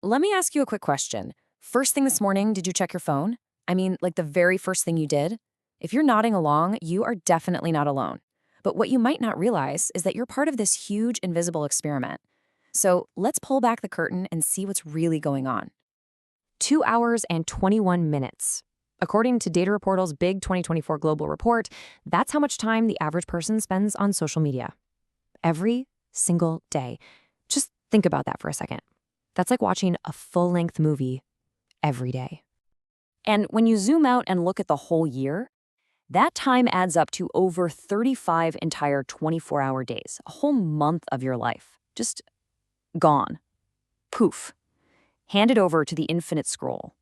let me ask you a quick question. First thing this morning, did you check your phone? I mean, like the very first thing you did? If you're nodding along, you are definitely not alone. But what you might not realize is that you're part of this huge invisible experiment. So let's pull back the curtain and see what's really going on. 2 hours and 21 minutes. According to Data Reportal's big 2024 global report, that's how much time the average person spends on social media. Every single day. Just think about that for a second. That's like watching a full-length movie every day. And when you zoom out and look at the whole year, that time adds up to over 35 entire 24-hour days, a whole month of your life. Just gone. Poof. Handed over to the infinite scroll.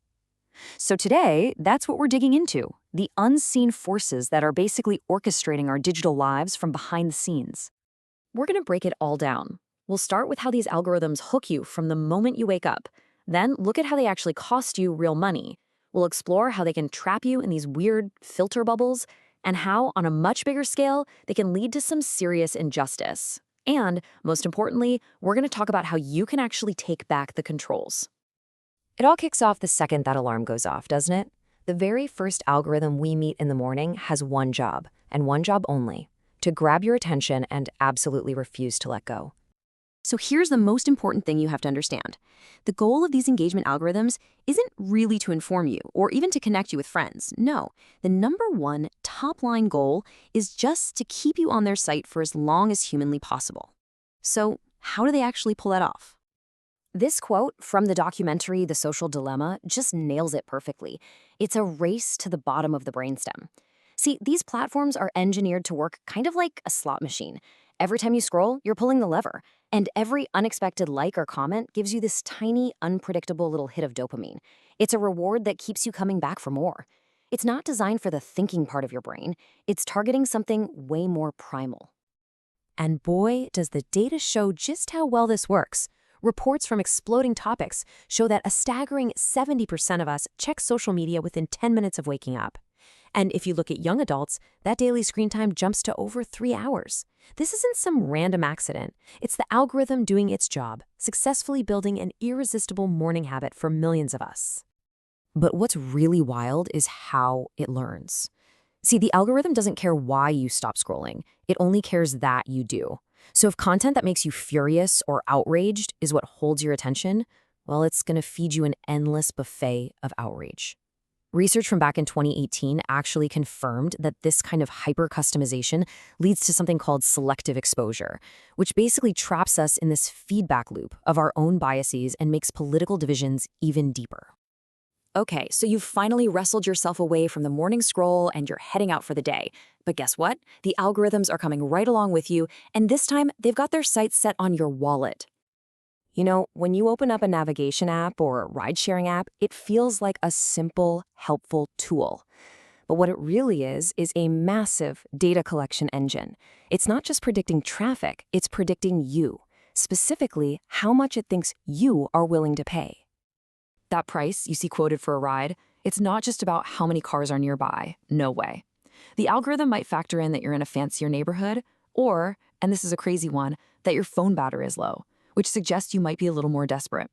So today, that's what we're digging into, the unseen forces that are basically orchestrating our digital lives from behind the scenes. We're going to break it all down. We'll start with how these algorithms hook you from the moment you wake up. Then look at how they actually cost you real money. We'll explore how they can trap you in these weird filter bubbles and how, on a much bigger scale, they can lead to some serious injustice. And, most importantly, we're going to talk about how you can actually take back the controls. It all kicks off the second that alarm goes off, doesn't it? The very first algorithm we meet in the morning has one job, and one job only: to grab your attention and absolutely refuse to let go. So here's the most important thing you have to understand. The goal of these engagement algorithms isn't really to inform you or even to connect you with friends. No, the number one top-line goal is just to keep you on their site for as long as humanly possible. So how do they actually pull that off? This quote from the documentary The Social Dilemma just nails it perfectly. It's a race to the bottom of the brainstem. See, these platforms are engineered to work kind of like a slot machine. Every time you scroll, you're pulling the lever, and every unexpected like or comment gives you this tiny, unpredictable little hit of dopamine. It's a reward that keeps you coming back for more. It's not designed for the thinking part of your brain. It's targeting something way more primal. And boy, does the data show just how well this works. Reports from Exploding Topics show that a staggering 70% of us check social media within 10 minutes of waking up. And if you look at young adults, that daily screen time jumps to over 3 hours. This isn't some random accident. It's the algorithm doing its job, successfully building an irresistible morning habit for millions of us. But what's really wild is how it learns. See, the algorithm doesn't care why you stop scrolling. It only cares that you do. So if content that makes you furious or outraged is what holds your attention, well, it's going to feed you an endless buffet of outrage. Research from back in 2018 actually confirmed that this kind of hyper-customization leads to something called selective exposure, which basically traps us in this feedback loop of our own biases and makes political divisions even deeper. Okay, so you've finally wrestled yourself away from the morning scroll and you're heading out for the day. But guess what? The algorithms are coming right along with you, and this time they've got their sights set on your wallet. You know, when you open up a navigation app or a ride-sharing app, it feels like a simple, helpful tool. But what it really is a massive data collection engine. It's not just predicting traffic, it's predicting you, specifically how much it thinks you are willing to pay. That price you see quoted for a ride, it's not just about how many cars are nearby. No way. The algorithm might factor in that you're in a fancier neighborhood, or, and this is a crazy one, that your phone battery is low, which suggests you might be a little more desperate.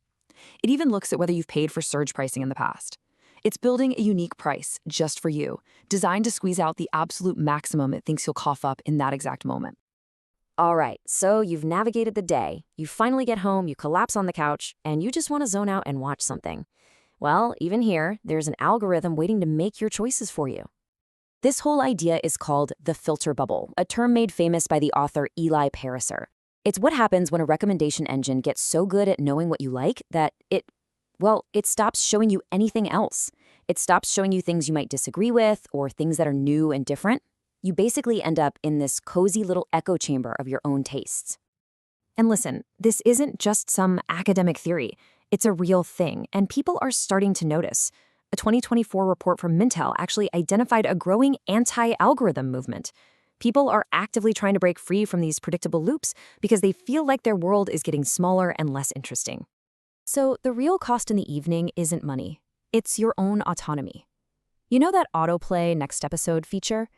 It even looks at whether you've paid for surge pricing in the past. It's building a unique price just for you, designed to squeeze out the absolute maximum it thinks you'll cough up in that exact moment. All right, so you've navigated the day, you finally get home, you collapse on the couch, and you just want to zone out and watch something. Well, even here, there's an algorithm waiting to make your choices for you. This whole idea is called the filter bubble, a term made famous by the author Eli Pariser. It's what happens when a recommendation engine gets so good at knowing what you like that it stops showing you anything else. It stops showing you things you might disagree with or things that are new and different. You basically end up in this cozy little echo chamber of your own tastes. And listen, this isn't just some academic theory. It's a real thing, and people are starting to notice. A 2024 report from Mintel actually identified a growing anti-algorithm movement. People are actively trying to break free from these predictable loops because they feel like their world is getting smaller and less interesting. So the real cost in the evening isn't money. It's your own autonomy. You know that autoplay next episode feature?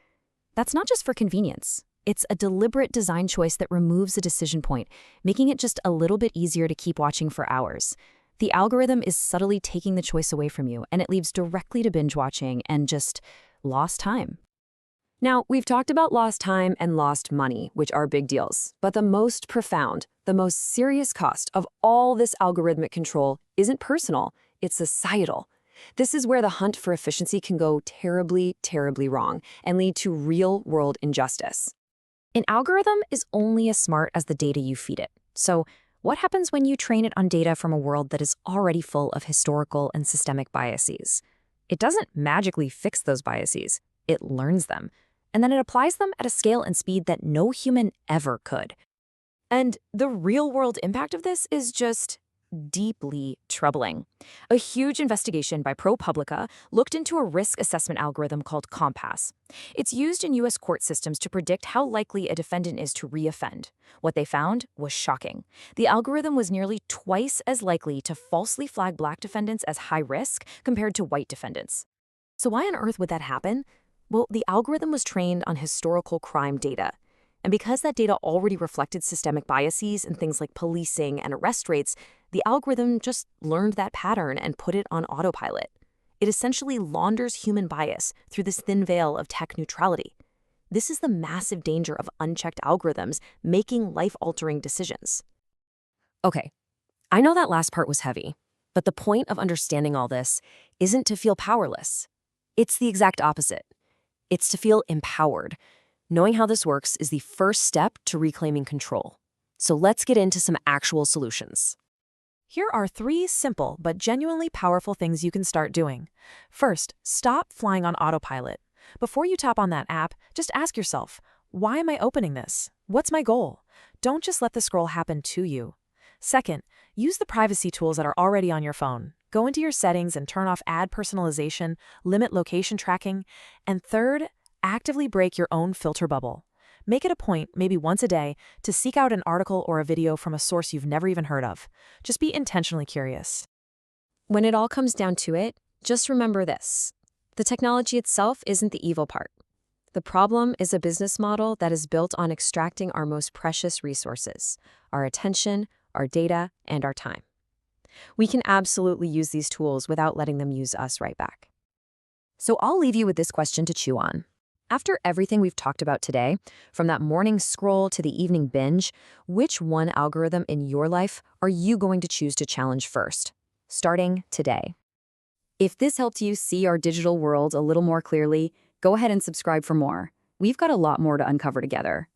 That's not just for convenience. It's a deliberate design choice that removes a decision point, making it just a little bit easier to keep watching for hours. The algorithm is subtly taking the choice away from you, and it leads directly to binge watching and just lost time. Now, we've talked about lost time and lost money, which are big deals. But the most profound, the most serious cost of all this algorithmic control isn't personal, it's societal. This is where the hunt for efficiency can go terribly, terribly wrong and lead to real-world injustice. An algorithm is only as smart as the data you feed it. So, what happens when you train it on data from a world that is already full of historical and systemic biases? It doesn't magically fix those biases, it learns them. And then it applies them at a scale and speed that no human ever could. And the real-world impact of this is just deeply troubling. A huge investigation by ProPublica looked into a risk assessment algorithm called Compass. It's used in U.S. court systems to predict how likely a defendant is to reoffend. What they found was shocking. The algorithm was nearly twice as likely to falsely flag Black defendants as high risk compared to white defendants. So why on earth would that happen? Well, the algorithm was trained on historical crime data. And because that data already reflected systemic biases in things like policing and arrest rates, the algorithm just learned that pattern and put it on autopilot. It essentially launders human bias through this thin veil of tech neutrality. This is the massive danger of unchecked algorithms making life-altering decisions. Okay, I know that last part was heavy, but the point of understanding all this isn't to feel powerless. It's the exact opposite. It's to feel empowered. Knowing how this works is the first step to reclaiming control. So let's get into some actual solutions. Here are 3 simple but genuinely powerful things you can start doing. First, stop flying on autopilot. Before you tap on that app, just ask yourself, why am I opening this? What's my goal? Don't just let the scroll happen to you. Second, use the privacy tools that are already on your phone. Go into your settings and turn off ad personalization, limit location tracking. And third, actively break your own filter bubble. Make it a point, maybe once a day, to seek out an article or a video from a source you've never even heard of. Just be intentionally curious. When it all comes down to it, just remember this. The technology itself isn't the evil part. The problem is a business model that is built on extracting our most precious resources, our attention, our data, and our time. We can absolutely use these tools without letting them use us right back. So I'll leave you with this question to chew on. After everything we've talked about today, from that morning scroll to the evening binge, which one algorithm in your life are you going to choose to challenge first, starting today? If this helped you see our digital world a little more clearly, go ahead and subscribe for more. We've got a lot more to uncover together.